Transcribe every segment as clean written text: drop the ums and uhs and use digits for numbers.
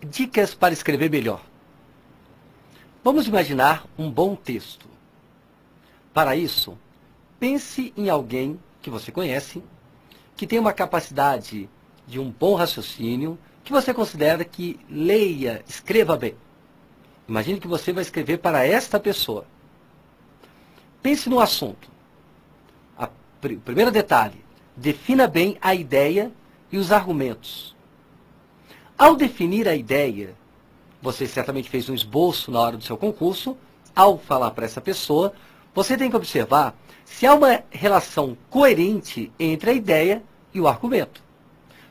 Dicas para escrever melhor. Vamos imaginar um bom texto. Para isso, pense em alguém que você conhece, que tem uma capacidade de um bom raciocínio, que você considera que leia, escreva bem. Imagine que você vai escrever para esta pessoa. Pense no assunto. O primeiro detalhe, defina bem a ideia e os argumentos. Ao definir a ideia, você certamente fez um esboço na hora do seu concurso. Ao falar para essa pessoa, você tem que observar se há uma relação coerente entre a ideia e o argumento.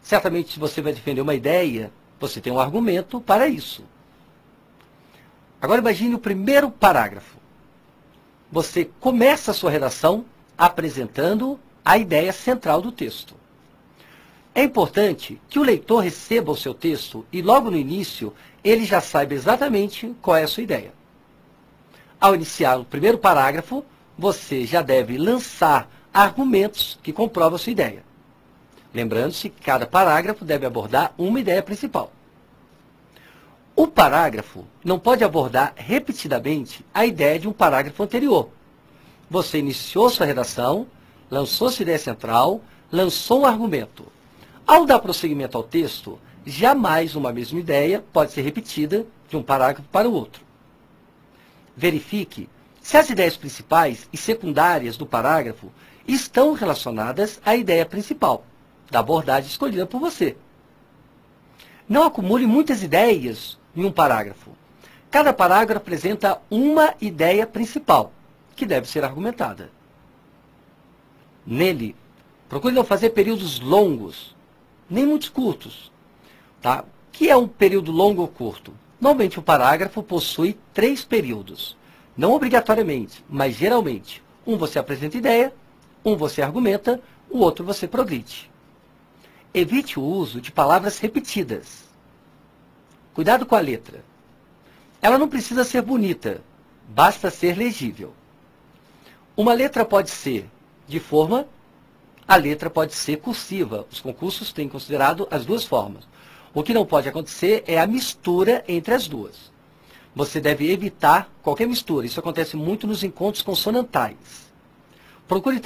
Certamente, se você vai defender uma ideia, você tem um argumento para isso. Agora imagine o primeiro parágrafo. Você começa a sua redação apresentando a ideia central do texto. É importante que o leitor receba o seu texto e logo no início ele já saiba exatamente qual é a sua ideia. Ao iniciar o primeiro parágrafo, você já deve lançar argumentos que comprovam a sua ideia. Lembrando-se que cada parágrafo deve abordar uma ideia principal. O parágrafo não pode abordar repetidamente a ideia de um parágrafo anterior. Você iniciou sua redação, lançou sua ideia central, lançou um argumento. Ao dar prosseguimento ao texto, jamais uma mesma ideia pode ser repetida de um parágrafo para o outro. Verifique se as ideias principais e secundárias do parágrafo estão relacionadas à ideia principal da abordagem escolhida por você. Não acumule muitas ideias em um parágrafo. Cada parágrafo apresenta uma ideia principal, que deve ser argumentada. Nele, procure não fazer períodos longos, nem muito curtos. Tá? O que é um período longo ou curto? Normalmente o parágrafo possui 3 períodos. Não obrigatoriamente, mas geralmente. Um você apresenta ideia, um você argumenta, o outro você progride. Evite o uso de palavras repetidas. Cuidado com a letra. Ela não precisa ser bonita, basta ser legível. Uma letra pode ser de forma, a letra pode ser cursiva. Os concursos têm considerado as duas formas. O que não pode acontecer é a mistura entre as duas. Você deve evitar qualquer mistura. Isso acontece muito nos encontros consonantais. Procure